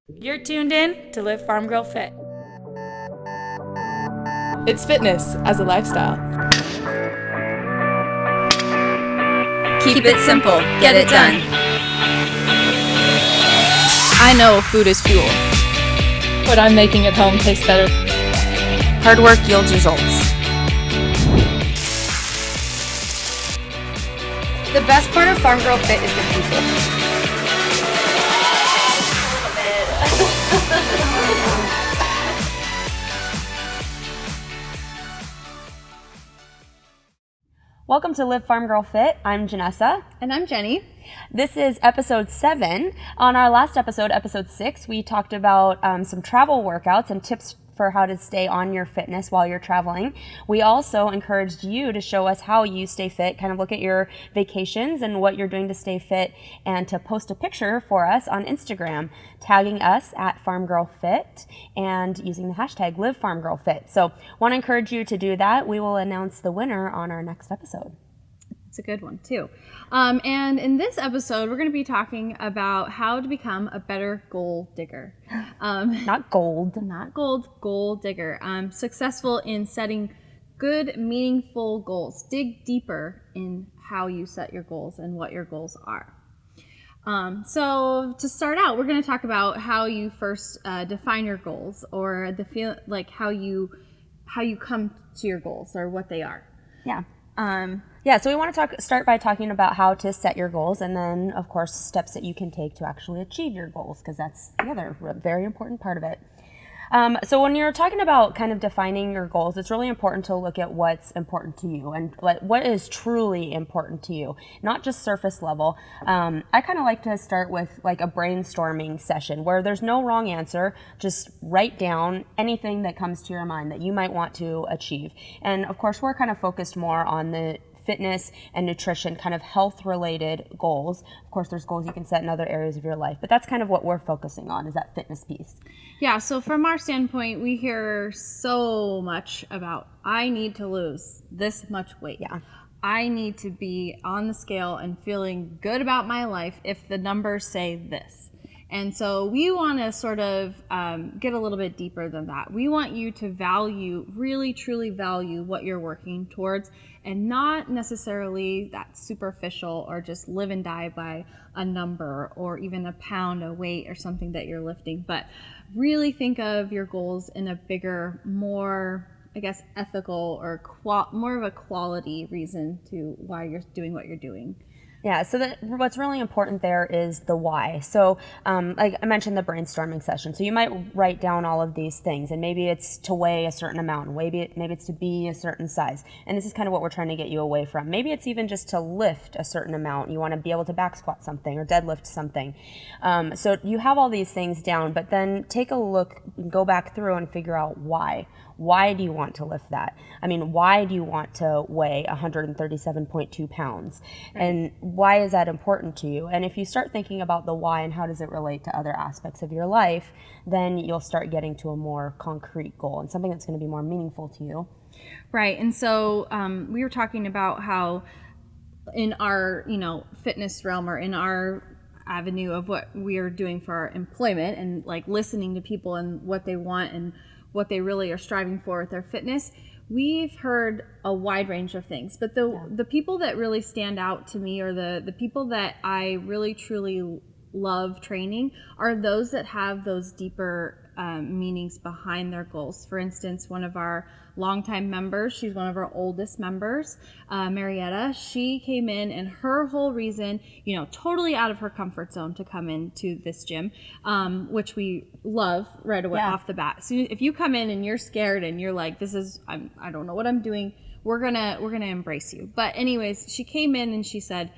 You're tuned in to Live Farm Girl Fit. It's fitness as a lifestyle. Keep it simple, get it done. I know food is fuel. What I'm making at home tastes better. Hard work yields results. The best part of Farmgirlfit is the people. Welcome to Live Farm Girl Fit. I'm Janessa. And I'm Jenny. This is episode 7. On our last episode, episode 6, we talked about some travel workouts and tips for how to stay on your fitness while you're traveling. We also encouraged you to show us how you stay fit, kind of look at your vacations and what you're doing to stay fit, and to post a picture for us on Instagram, tagging us at FarmGirlFit and using the hashtag LiveFarmGirlFit. So want to encourage you to do that. We will announce the winner on our next episode. It's a good one too. And in this episode, we're going to be talking about how to become a better goal digger. Not gold. Not gold, goal digger. Successful in setting good, meaningful goals. Dig deeper in how you set your goals and what your goals are. So to start out, we're going to talk about how you first define your goals, or how you come to your goals, or what they are. Yeah. So we want to start by talking about how to set your goals, and then, of course, steps that you can take to actually achieve your goals, because that's the other very important part of it. So when you're talking about kind of defining your goals, it's really important to look at what's important to you and what is truly important to you, not just surface level. I kind of like to start with like a brainstorming session where there's no wrong answer. Just write down anything that comes to your mind that you might want to achieve. And of course, we're kind of focused more on the fitness and nutrition, kind of health related goals. Of course, there's goals you can set in other areas of your life, but that's kind of what we're focusing on, is that fitness piece. Yeah, so from our standpoint, we hear so much about, I need to lose this much weight. Yeah. I need to be on the scale and feeling good about my life if the numbers say this. And so we want to sort of get a little bit deeper than that. We want you to value, really truly value what you're working towards, and not necessarily that superficial or just live and die by a number or even a pound, a weight, or something that you're lifting. But really think of your goals in a bigger, more, I guess, ethical or more of a quality reason to why you're doing what you're doing. Yeah, so what's really important there is the why. So like I mentioned, the brainstorming session. So you might write down all of these things, and maybe it's to weigh a certain amount, maybe it's to be a certain size. And this is kind of what we're trying to get you away from. Maybe it's even just to lift a certain amount. You want to be able to back squat something or deadlift something. So you have all these things down, but then take a look, go back through and figure out why. Why do you want to lift that? I mean, why do you want to weigh 137.2 pounds? Right. And why is that important to you? And if you start thinking about the why and how does it relate to other aspects of your life, then you'll start getting to a more concrete goal and something that's going to be more meaningful to you. Right. And so we were talking about how in our, fitness realm, or in our avenue of what we are doing for our employment, and like listening to people and what they want and what they really are striving for with their fitness, we've heard a wide range of things. But the people that really stand out to me, or the people that I really truly love training, are those that have those deeper meanings behind their goals. For instance, one of our longtime members, she's one of our oldest members, Marietta, she came in, and her whole reason, totally out of her comfort zone to come into this gym, which we love right away off the bat. So if you come in and you're scared and you're like, I don't know what I'm doing, we're gonna embrace you. But anyways, she came in and she said,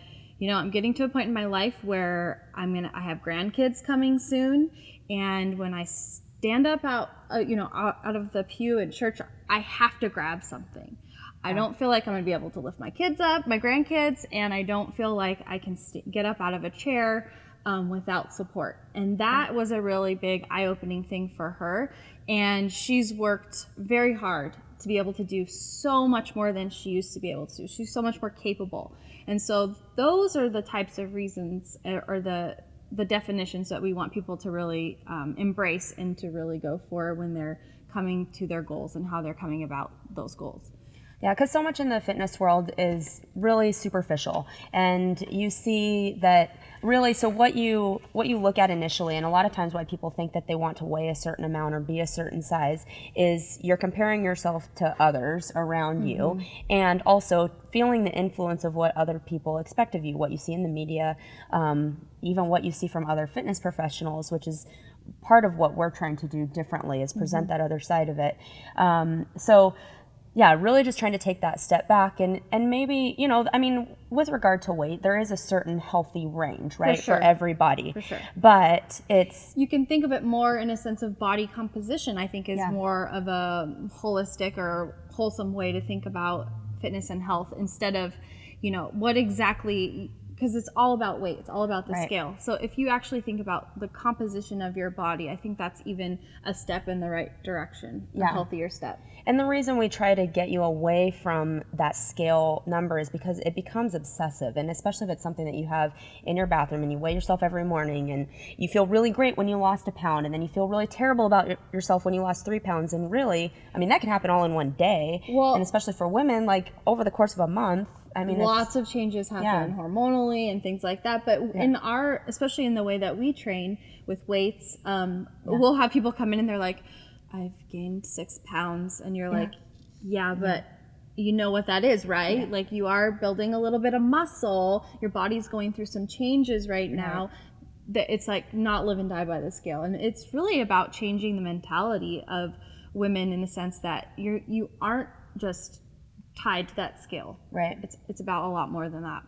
I'm getting to a point in my life where I have grandkids coming soon, and when I stand up out of the pew in church, I have to grab something. I don't feel like I'm going to be able to lift my kids up, my grandkids, and I don't feel like I can get up out of a chair without support. And that was a really big eye-opening thing for her. And she's worked very hard to be able to do so much more than she used to be able to. She's so much more capable. And so those are the types of reasons, or the the definitions that we want people to really embrace and to really go for when they're coming to their goals and how they're coming about those goals. Yeah, because so much in the fitness world is really superficial, and you see that really. So what you look at initially, and a lot of times why people think that they want to weigh a certain amount or be a certain size, is you're comparing yourself to others around you, and also feeling the influence of what other people expect of you, what you see in the media, even what you see from other fitness professionals, which is part of what we're trying to do differently, is present that other side of it. So. Yeah, really just trying to take that step back and maybe, you know, I mean, with regard to weight, there is a certain healthy range, right, for everybody. For sure. But it's... You can think of it more in a sense of body composition, I think is more of a holistic or wholesome way to think about fitness and health instead of, you know, what exactly... Because it's all about weight. It's all about the scale. So if you actually think about the composition of your body, I think that's even a step in the right direction, a healthier step. And the reason we try to get you away from that scale number is because it becomes obsessive, and especially if it's something that you have in your bathroom and you weigh yourself every morning and you feel really great when you lost a pound and then you feel really terrible about yourself when you lost 3 pounds. And really, I mean, that can happen all in one day. Well, and especially for women, like over the course of a month, I mean, lots of changes happen hormonally and things like that. But in our, especially in the way that we train with weights, we'll have people come in and they're like, I've gained 6 pounds. And you're like, but you know what that is, right? Yeah. Like you are building a little bit of muscle. Your body's going through some changes right now. That it's like not live and die by the scale. And it's really about changing the mentality of women in the sense that you aren't just tied to that scale. Right. It's about a lot more than that.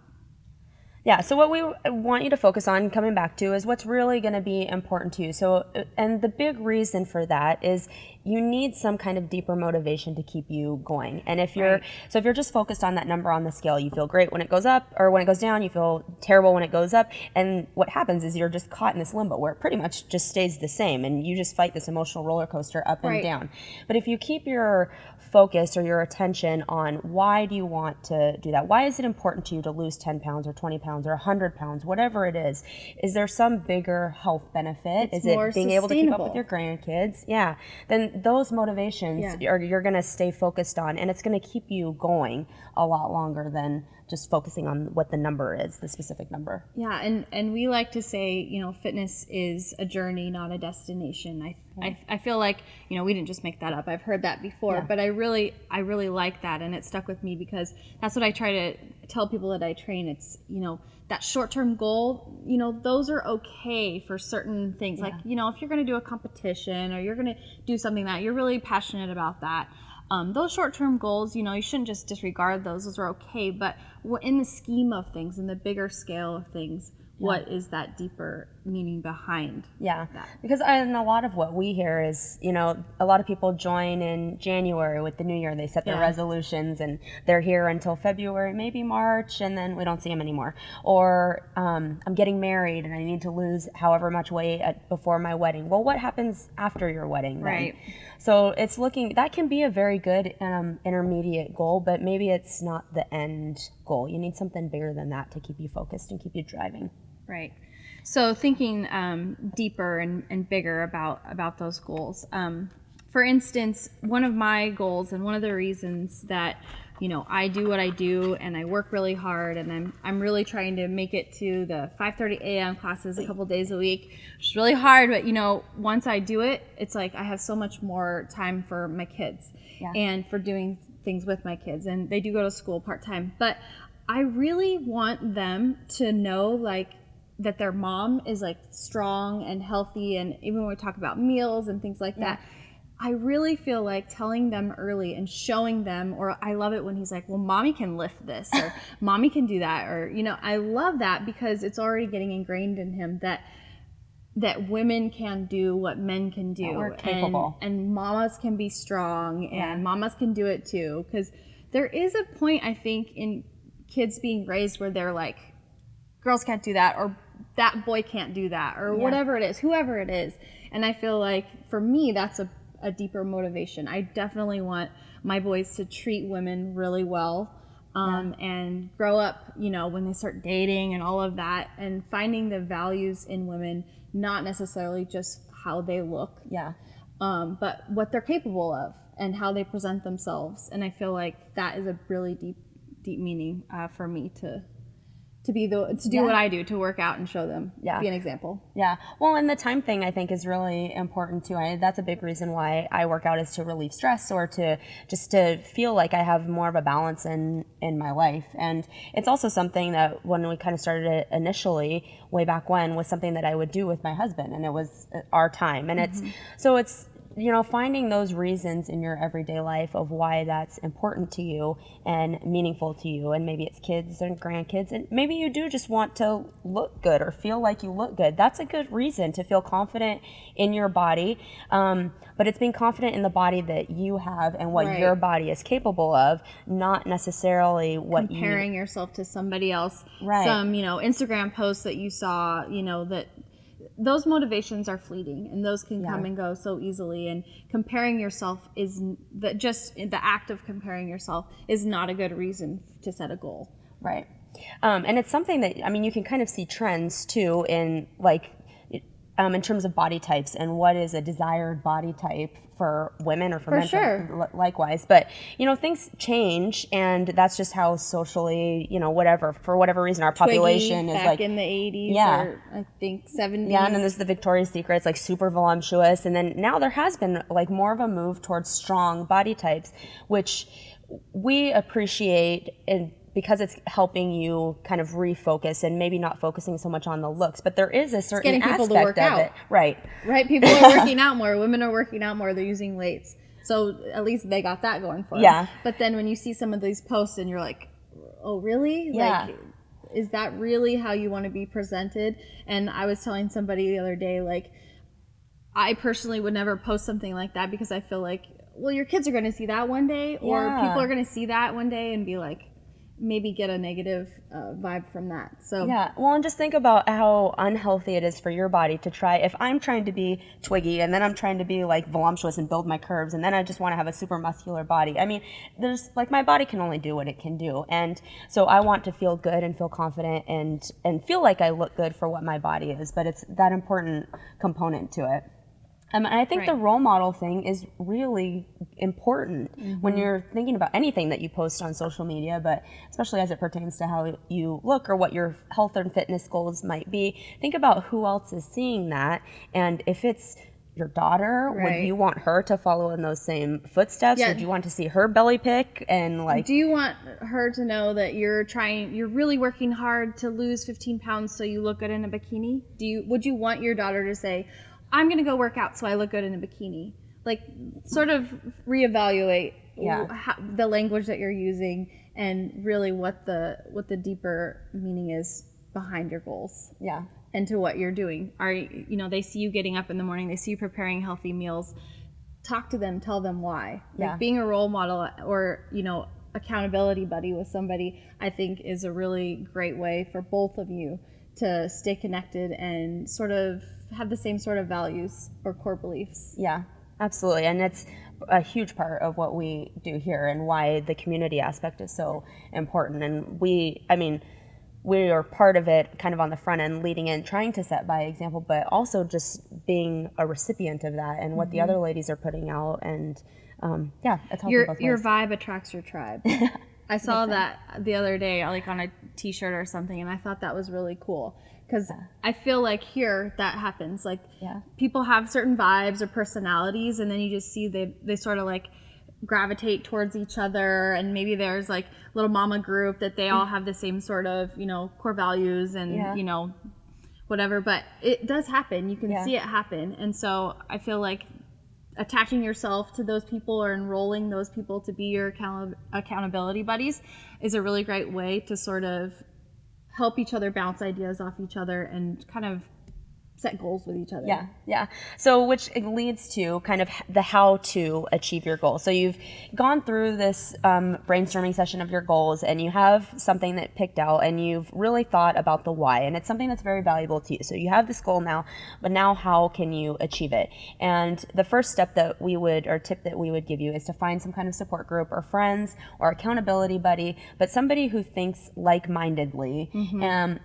Yeah, so what we want you to focus on coming back to is what's really going to be important to you. So, and the big reason for that is you need some kind of deeper motivation to keep you going. And if you're, so if you're just focused on that number on the scale, you feel great when it goes up, or when it goes down, you feel terrible when it goes up. And what happens is you're just caught in this limbo where it pretty much just stays the same, and you just fight this emotional roller coaster up and down. But if you keep your focus or your attention on why do you want to do that? Why is it important to you to lose 10 pounds or 20 pounds or 100 pounds, whatever it is? Is there some bigger health benefit? Is it being able to keep up with your grandkids? Yeah. Then those motivations you're going to stay focused on, and it's going to keep you going a lot longer than just focusing on what the number is, the specific number. Yeah, and we like to say, you know, fitness is a journey, not a destination. I feel like, you know, we didn't just make that up. I've heard that before, but I really like that, and it stuck with me because that's what I try to tell people that I train. It's, you know, that short-term goal, you know, those are okay for certain things. Like, you know, if you're going to do a competition or you're going to do something that you're really passionate about that, those short-term goals, you know, you shouldn't just disregard those. Those are okay. But in the scheme of things, in the bigger scale of things, what is that deeper meaning behind that? Because and a lot of what we hear is, you know, a lot of people join in January with the new year. They set their resolutions and they're here until February, maybe March, and then we don't see them anymore. Or I'm getting married and I need to lose however much weight before my wedding. Well, what happens after your wedding then? Right. So it's that can be a very good intermediate goal, but maybe it's not the end goal. You need something bigger than that to keep you focused and keep you driving. Right. So thinking deeper and bigger about those goals. For instance, one of my goals and one of the reasons that, you know, I do what I do and I work really hard and I'm really trying to make it to the 5:30 a.m. classes a couple days a week, which is really hard. But, you know, once I do it, it's like I have so much more time for my kids and for doing things with my kids. And they do go to school part-time. But I really want them to know, like, that their mom is like strong and healthy, and even when we talk about meals and things like that, I really feel like telling them early and showing them, or I love it when he's like, well, mommy can lift this, or mommy can do that, or, you know, I love that because it's already getting ingrained in him that women can do what men can do. We're capable. And mamas can be strong, and mamas can do it too. Because there is a point, I think, in kids being raised where they're like, girls can't do that, or that boy can't do that, or whatever it is, whoever it is. And I feel like for me, that's a deeper motivation. I definitely want my boys to treat women really well. and grow up, you know, when they start dating and all of that, and finding the values in women, not necessarily just how they look, but what they're capable of and how they present themselves. And I feel like that is a really deep meaning for me to do what I do, to work out and show them, be an example. Yeah. Well, and the time thing I think is really important too. That's a big reason why I work out, is to relieve stress, or to feel like I have more of a balance in my life. And it's also something that when we kind of started it initially, way back when, was something that I would do with my husband, and it was our time. And it's you know, finding those reasons in your everyday life of why that's important to you and meaningful to you. And maybe it's kids and grandkids, and maybe you do just want to look good or feel like you look good. That's a good reason to feel confident in your body. But it's being confident in the body that you have and what your body is capable of, not necessarily what comparing yourself to somebody else. Right. Some, you know, Instagram posts that you saw, you know, that those motivations are fleeting, and those can come and go so easily. And comparing yourself just the act of comparing yourself is not a good reason to set a goal. Right. And it's something that, I mean, you can kind of see trends too in like, in terms of body types and what is a desired body type for women or for men, likewise. But, you know, things change, and that's just how socially, you know, for whatever reason, our population is back like in the 80s or I think 70s. Yeah, and then there's the Victoria's Secret, it's like super voluptuous. And then now there has been like more of a move towards strong body types, which we appreciate, and because it's helping you kind of refocus and maybe not focusing so much on the looks, but there is a certain aspect of it. Right. People are working out more. Women are working out more. They're using weights. So at least they got that going for them. Yeah. But then when you see some of these posts and you're like, oh, really? Yeah. Like, is that really how you want to be presented? And I was telling somebody the other day, like, I personally would never post something like that, because I feel like, well, your kids are going to see that one day, or people are going to see that one day and be like, maybe get a negative vibe from that. So yeah, well, and just think about how unhealthy it is for your body to try. If I'm trying to be twiggy, and then I'm trying to be like voluptuous and build my curves, and then I just want to have a super muscular body. I mean, there's like, my body can only do what it can do, and so I want to feel good and feel confident and feel like I look good for what my body is. But it's that important component to it. And I think the role model thing is really important when you're thinking about anything that you post on social media, but especially as it pertains to how you look or what your health and fitness goals might be. Think about who else is seeing that, and if it's your daughter, would you want her to follow in those same footsteps? Or do you want to see her belly pick? And like, do you want her to know that you're really working hard to lose 15 pounds so you look good in a bikini? Would you want your daughter to say, I'm going to go work out so I look good in a bikini? Like, sort of reevaluate the language that you're using, and really what the deeper meaning is behind your goals. Yeah. And to what you're doing. You know, they see you getting up in the morning, they see you preparing healthy meals. Talk to them, tell them why. Like, being a role model, or, you know, accountability buddy with somebody, I think is a really great way for both of you to stay connected and sort of have the same sort of values or core beliefs. Yeah, absolutely. And it's a huge part of what we do here, and why the community aspect is so important. And we are part of it kind of on the front end, leading in, trying to set by example, but also just being a recipient of that and what the other ladies are putting out. And it's helping both ways. Your vibe attracts your tribe. I saw that the other day, like on a t-shirt or something, and I thought that was really cool, because I feel like here that happens. Like, people have certain vibes or personalities, and then you just see they sort of like gravitate towards each other, and maybe there's like little mama group that they all have the same sort of, you know, core values and you know, whatever. But it does happen. You can see it happen. And so I feel like attaching yourself to those people or enrolling those people to be your accountability buddies is a really great way to sort of help each other bounce ideas off each other and kind of set goals with each other. Yeah. So which leads to kind of the how to achieve your goals. So you've gone through this brainstorming session of your goals, and you have something that picked out, and you've really thought about the why, and it's something that's very valuable to you. So you have this goal now, but now how can you achieve it? And the first step that we would, or tip that we would give you, is to find some kind of support group or friends or accountability buddy, but somebody who thinks like-mindedly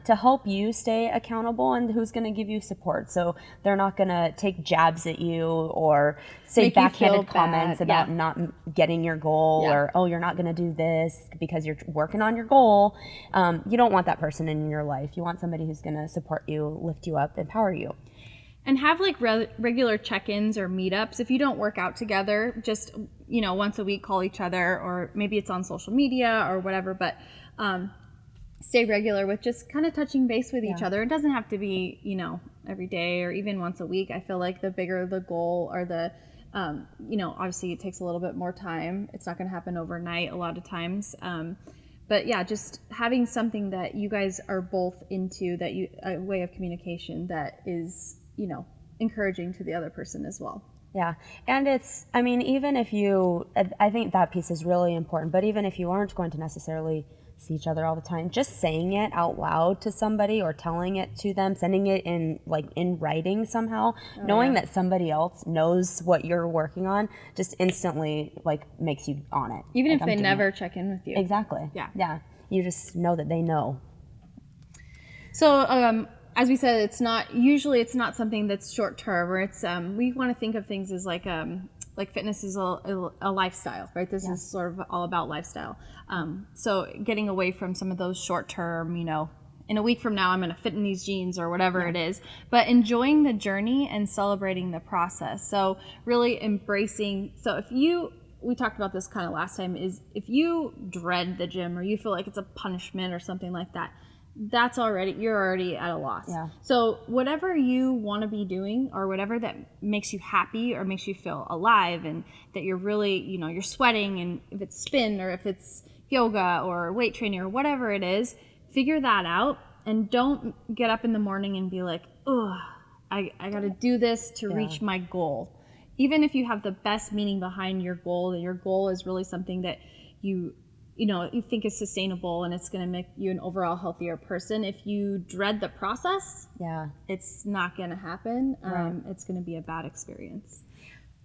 to help you stay accountable and who's going to give you support. So they're not going to take jabs at you or say backhanded comments about not getting your goal or, oh, you're not going to do this because you're working on your goal. You don't want that person in your life. You want somebody who's going to support you, lift you up, empower you. And have like regular check-ins or meetups. If you don't work out together, just, once a week, call each other, or maybe it's on social media or whatever, but stay regular with just kind of touching base with each other. It doesn't have to be, every day or even once a week. I feel like the bigger the goal or the, obviously it takes a little bit more time. It's not going to happen overnight a lot of times. But yeah, just having something that you guys are both into, a way of communication that is, encouraging to the other person as well. Yeah. And even if I think that piece is really important, but even if you aren't going to necessarily see each other all the time, just saying it out loud to somebody or telling it to them, sending it in writing somehow, knowing that somebody else knows what you're working on, just instantly makes you on it. Even if they never check in with you. Exactly. Yeah. You just know that they know. So, as we said, it's not something that's short term, or it's we want to think of things as like fitness is a lifestyle, right? This is sort of all about lifestyle. So getting away from some of those short term, in a week from now I'm going to fit in these jeans or whatever it is, but enjoying the journey and celebrating the process. So really embracing. So we talked about this kind of last time, is if you dread the gym or you feel like it's a punishment or something like that, you're already at a loss. Yeah. So whatever you want to be doing, or whatever that makes you happy or makes you feel alive, and that you're really, you're sweating, and if it's spin or if it's yoga or weight training or whatever it is, figure that out, and don't get up in the morning and be like, oh, I got to do this to reach my goal. Even if you have the best meaning behind your goal, that your goal is really something that you think is sustainable and it's going to make you an overall healthier person. If you dread the process, it's not going to happen. It's going to be a bad experience.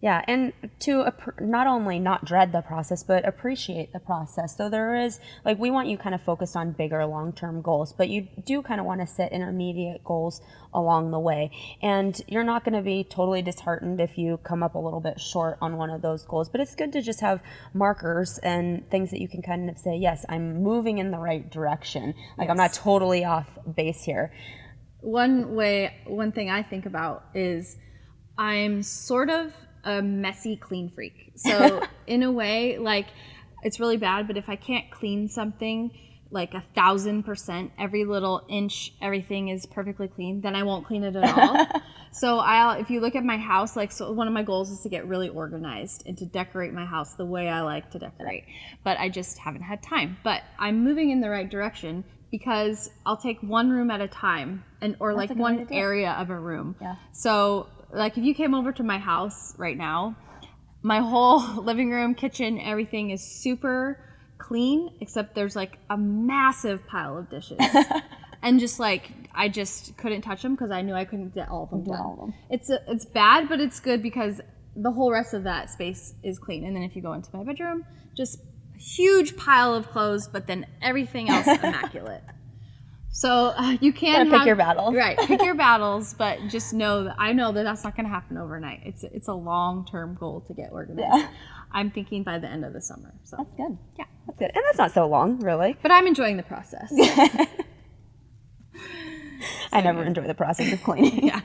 Yeah, and to not only not dread the process, but appreciate the process. So there is, we want you kind of focused on bigger long-term goals, but you do kind of want to set intermediate goals along the way. And you're not going to be totally disheartened if you come up a little bit short on one of those goals, but it's good to just have markers and things that you can kind of say, yes, I'm moving in the right direction. I'm not totally off base here. One thing I think about is I'm sort of a messy clean freak. So in a way, it's really bad, but if I can't clean something 1,000%, every little inch, everything is perfectly clean, then I won't clean it at all. So if you look at my house, one of my goals is to get really organized and to decorate my house the way I like to decorate, but I just haven't had time. But I'm moving in the right direction, because I'll take one room at a time, or one area of a room. Yeah. So if you came over to my house right now, my whole living room, kitchen, everything is super clean, except there's a massive pile of dishes. And I just couldn't touch them because I knew I couldn't get all of them done. It's bad, but it's good because the whole rest of that space is clean. And then if you go into my bedroom, just a huge pile of clothes, but then everything else immaculate. So you can pick your battles. Right, pick your battles, but just know that I know that that's not going to happen overnight. It's a long-term goal to get organized. Yeah. I'm thinking by the end of the summer. So that's good. Yeah, that's good. And that's not so long, really. But I'm enjoying the process. I never enjoy the process of cleaning. Yeah.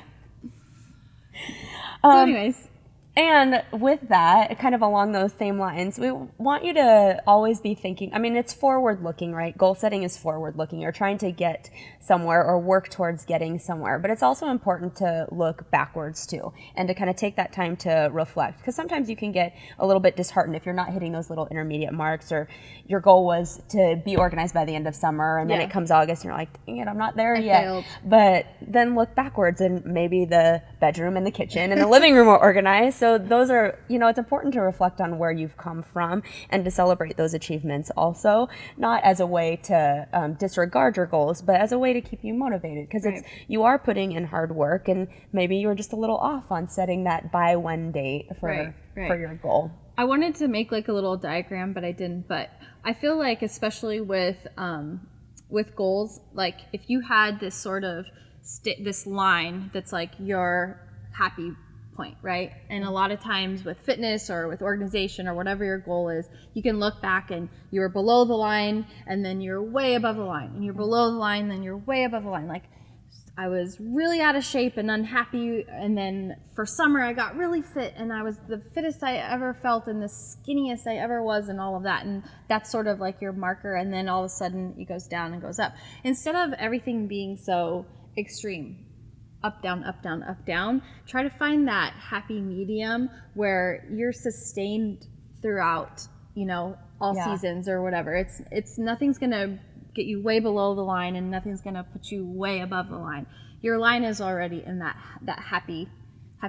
So anyways, And with that, kind of along those same lines, we want you to always be thinking, I mean, it's forward looking, right? Goal setting is forward looking. You're trying to get somewhere or work towards getting somewhere. But it's also important to look backwards too, and to kind of take that time to reflect. Because sometimes you can get a little bit disheartened if you're not hitting those little intermediate marks, or your goal was to be organized by the end of summer, and then it comes August and you're like, dang it, I'm not there yet. Failed. But then look backwards, and maybe the bedroom and the kitchen and the living room are organized. So those are, it's important to reflect on where you've come from and to celebrate those achievements also, not as a way to disregard your goals, but as a way to keep you motivated, because you are putting in hard work, and maybe you were just a little off on setting that by when date for your goal. I wanted to make like a little diagram, but I didn't. But I feel like, especially with goals, like if you had this sort of this line that's like your happy point, right? And a lot of times with fitness or with organization or whatever your goal is, you can look back and you were below the line, and then you're way above the line, and you're below the line, then you're way above the line. Like, I was really out of shape and unhappy, and then for summer I got really fit, and I was the fittest I ever felt and the skinniest I ever was, and all of that. And that's sort of like your marker, and then all of a sudden it goes down and goes up. Instead of everything being so extreme, up, down, up, down, up, down, try to find that happy medium where you're sustained throughout, all seasons or whatever. It's nothing's gonna get you way below the line, and nothing's gonna put you way above the line. Your line is already in that happy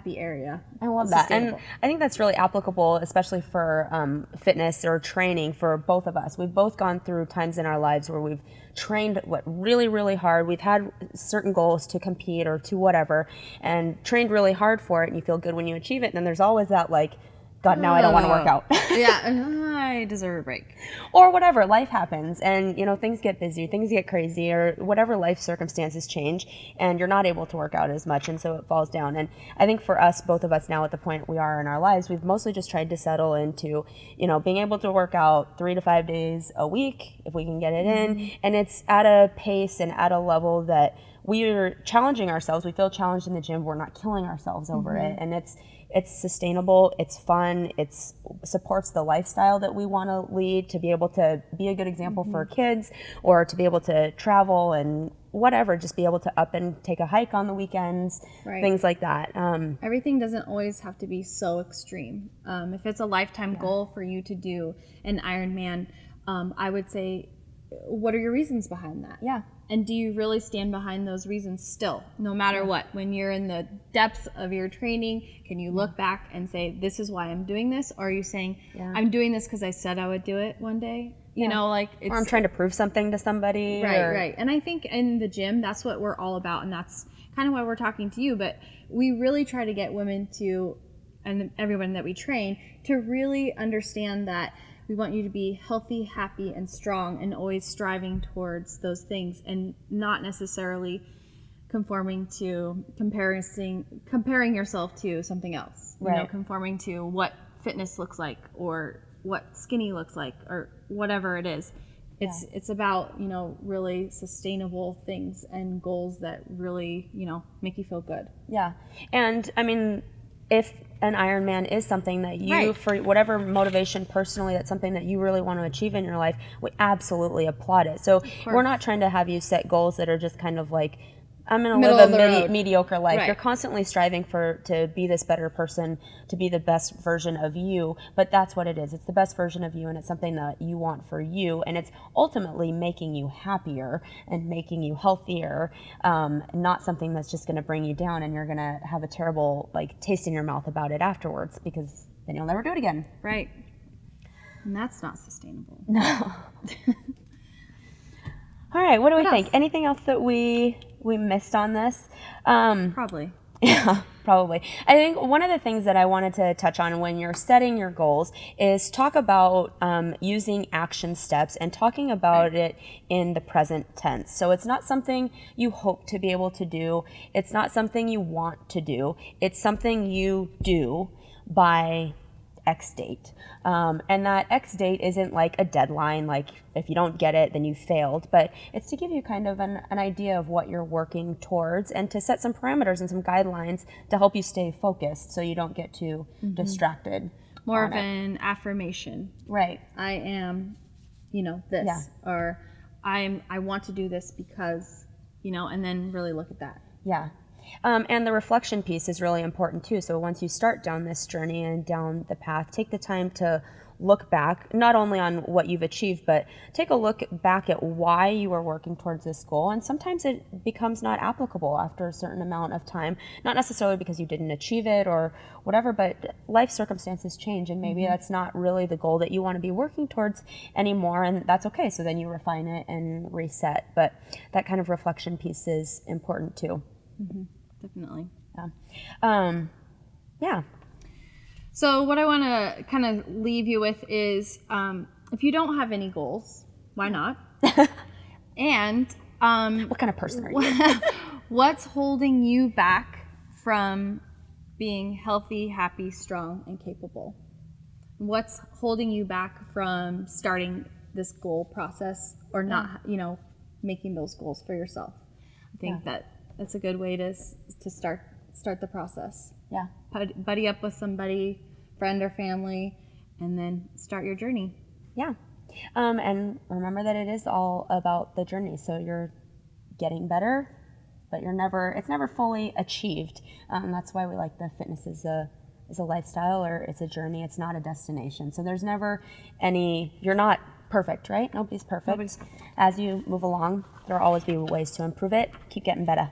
area. I love that. And I think that's really applicable, especially for fitness or training for both of us. We've both gone through times in our lives where we've trained really, really hard. We've had certain goals to compete or to whatever, and trained really hard for it, and you feel good when you achieve it. And then there's always that God, now I don't want to work out. I deserve a break. Or whatever, life happens, and things get busy, things get crazy, or whatever life circumstances change, and you're not able to work out as much, and so it falls down. And I think for us, both of us now at the point we are in our lives, we've mostly just tried to settle into, being able to work out 3 to 5 days a week if we can get it in, and it's at a pace and at a level that we're challenging ourselves. We feel challenged in the gym. We're not killing ourselves over it, and it's sustainable, it's fun, it supports the lifestyle that we want to lead, to be able to be a good example for kids, or to be able to travel and whatever, just be able to up and take a hike on the weekends, things like that. Everything doesn't always have to be so extreme. If it's a lifetime goal for you to do an Ironman, I would say, what are your reasons behind that? Yeah. And do you really stand behind those reasons still, no matter what? When you're in the depths of your training, can you look back and say, this is why I'm doing this? Or are you saying, I'm doing this because I said I would do it one day? It's, or I'm trying to prove something to somebody. Right. And I think in the gym, that's what we're all about. And that's kind of why we're talking to you. But we really try to get women to, and everyone that we train, to really understand that we want you to be healthy, happy, and strong, and always striving towards those things, and not necessarily comparing yourself to something else. Conforming to what fitness looks like, or what skinny looks like, or whatever it is. It's about, really sustainable things and goals that really, make you feel good. Yeah. And I mean, if an Ironman is something that you, for whatever motivation personally, that's something that you really want to achieve in your life, we absolutely applaud it. So we're not trying to have you set goals that are just kind of like, I'm going to live a mediocre life. You're constantly striving to be this better person, to be the best version of you, but that's what it is. It's the best version of you, and it's something that you want for you, and it's ultimately making you happier and making you healthier, not something that's just going to bring you down and you're going to have a terrible taste in your mouth about it afterwards, because then you'll never do it again. Right. And that's not sustainable. No. All right, what do we think? Anything else that we missed on this? Probably. Yeah, probably. I think one of the things that I wanted to touch on when you're setting your goals is talk about using action steps and talking about it in the present tense. So it's not something you hope to be able to do. It's not something you want to do. It's something you do by X date. And that X date isn't like a deadline, like if you don't get it, then you failed, but it's to give you kind of an idea of what you're working towards and to set some parameters and some guidelines to help you stay focused so you don't get too distracted. More of an affirmation. Right. I am, this, or I want to do this because, and then really look at that. Yeah. And the reflection piece is really important too. So once you start down this journey and down the path, take the time to look back, not only on what you've achieved, but take a look back at why you were working towards this goal. And sometimes it becomes not applicable after a certain amount of time, not necessarily because you didn't achieve it or whatever, but life circumstances change and maybe that's not really the goal that you want to be working towards anymore. And that's okay. So then you refine it and reset. But that kind of reflection piece is important too. Definitely. Yeah. So what I want to kind of leave you with is, if you don't have any goals, why not? And What kind of person are you? what's holding you back from being healthy, happy, strong, and capable? What's holding you back from starting this goal process or not, making those goals for yourself? I think that's a good way to start the process. Yeah. Buddy up with somebody, friend or family, and then start your journey. Yeah. And remember that it is all about the journey. So you're getting better, but it's never fully achieved. That's why we like the fitness is a lifestyle, or it's a journey. It's not a destination. So there's never you're not perfect, right? Nobody's perfect. As you move along, there will always be ways to improve it. Keep getting better.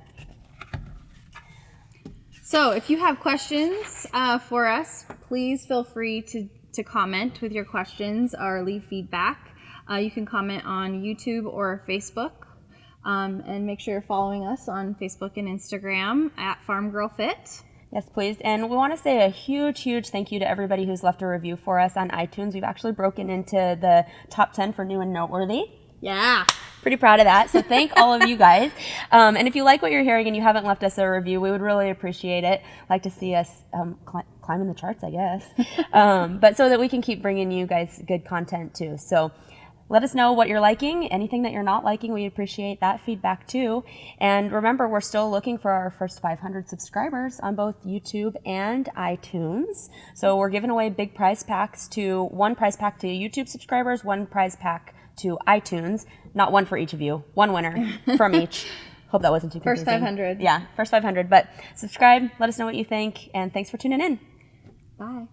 So if you have questions for us, please feel free to comment with your questions or leave feedback. You can comment on YouTube or Facebook, and make sure you're following us on Facebook and Instagram at Farmgirlfit. Yes, please. And we want to say a huge, huge thank you to everybody who's left a review for us on iTunes. We've actually broken into the top 10 for new and noteworthy. Yeah. Pretty proud of that. So thank all of you guys. And if you like what you're hearing and you haven't left us a review, we would really appreciate it. Like to see us climbing the charts, I guess. But so that we can keep bringing you guys good content too. So let us know what you're liking. Anything that you're not liking, we appreciate that feedback too. And remember, we're still looking for our first 500 subscribers on both YouTube and iTunes. So we're giving away big prize packs one prize pack to YouTube subscribers, one prize pack to iTunes. Not one for each of you. One winner from each. Hope that wasn't too confusing. First 500. Yeah, first 500. But subscribe, let us know what you think, and thanks for tuning in. Bye.